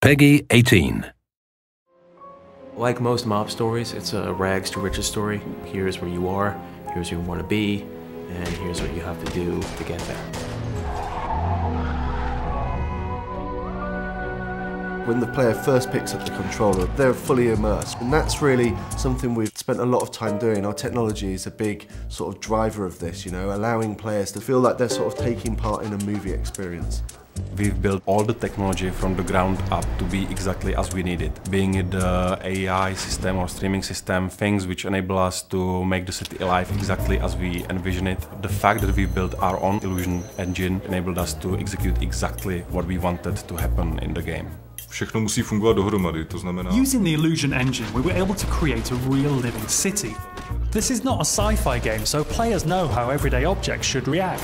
Peggy 18. Like most mob stories, it's a rags to riches story. Here's where you are, here's where you want to be, and here's what you have to do to get there. When the player first picks up the controller, they're fully immersed, and that's really something we've spent a lot of time doing. Our technology is a big sort of driver of this, you know, allowing players to feel like they're sort of taking part in a movie experience. We've built all the technology from the ground up to be exactly as we need it. Being it the AI system or streaming system, things which enable us to make the city alive exactly as we envision it. The fact that we built our own illusion engine enabled us to execute exactly what we wanted to happen in the game. Všechno musí fungovat dohromady, to znamená... Using the illusion engine, we were able to create a real living city. This is not a sci-fi game, so players know how everyday objects should react.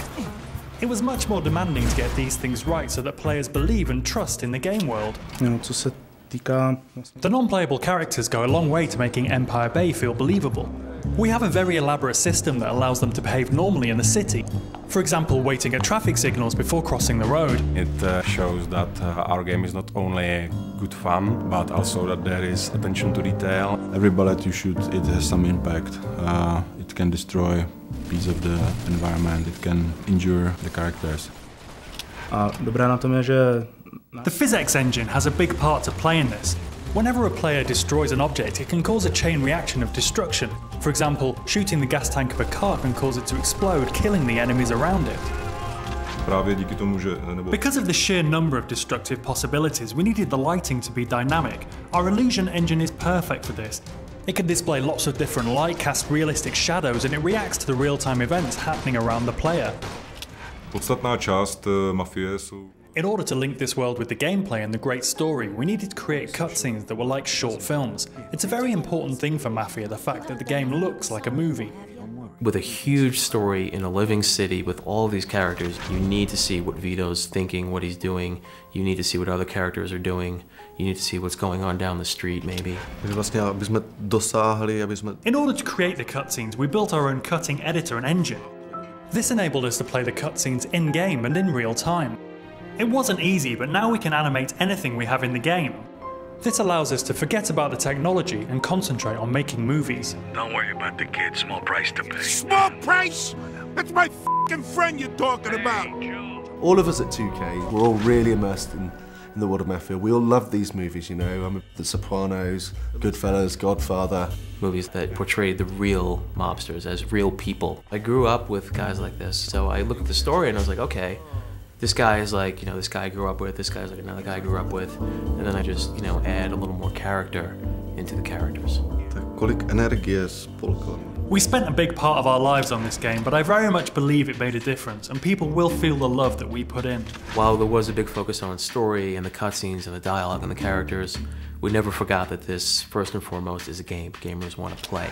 It was much more demanding to get these things right so that players believe and trust in the game world. The non-playable characters go a long way to making Empire Bay feel believable. We have a very elaborate system that allows them to behave normally in the city. For example, waiting at traffic signals before crossing the road. It shows that our game is not only good fun, but also that there is attention to detail. Every bullet you shoot, it has some impact. It can destroy a piece of the environment, it can injure the characters. The physics engine has a big part to play in this. Whenever a player destroys an object, it can cause a chain reaction of destruction. For example, shooting the gas tank of a car can cause it to explode, killing the enemies around it. Because of the sheer number of destructive possibilities, we needed the lighting to be dynamic. Our illusion engine is perfect for this. It can display lots of different light, cast realistic shadows, and it reacts to the real-time events happening around the player. Podstatná část Mafie jsou... In order to link this world with the gameplay and the great story, we needed to create cutscenes that were like short films. It's a very important thing for Mafia, the fact that the game looks like a movie. With a huge story in a living city with all these characters, you need to see what Vito's thinking, what he's doing. You need to see what other characters are doing. You need to see what's going on down the street, maybe. In order to create the cutscenes, we built our own cutting editor and engine. This enabled us to play the cutscenes in-game and in real time. It wasn't easy, but now we can animate anything we have in the game. This allows us to forget about the technology and concentrate on making movies. Don't worry about the kid, small price to pay. Small price? That's my f***ing friend you're talking about. All of us at 2K, we're all really immersed in the world of Mafia. We all love these movies, you know, The Sopranos, Goodfellas, Godfather. Movies that portrayed the real mobsters as real people. I grew up with guys like this, so I looked at the story and I was like, okay, this guy is like, you know, this guy I grew up with, this guy's like another guy I grew up with, and then I just, you know, add a little more character into the characters. We spent a big part of our lives on this game, but I very much believe it made a difference, and people will feel the love that we put in. While there was a big focus on story and the cutscenes and the dialogue and the characters, we never forgot that this, first and foremost, is a game gamers want to play.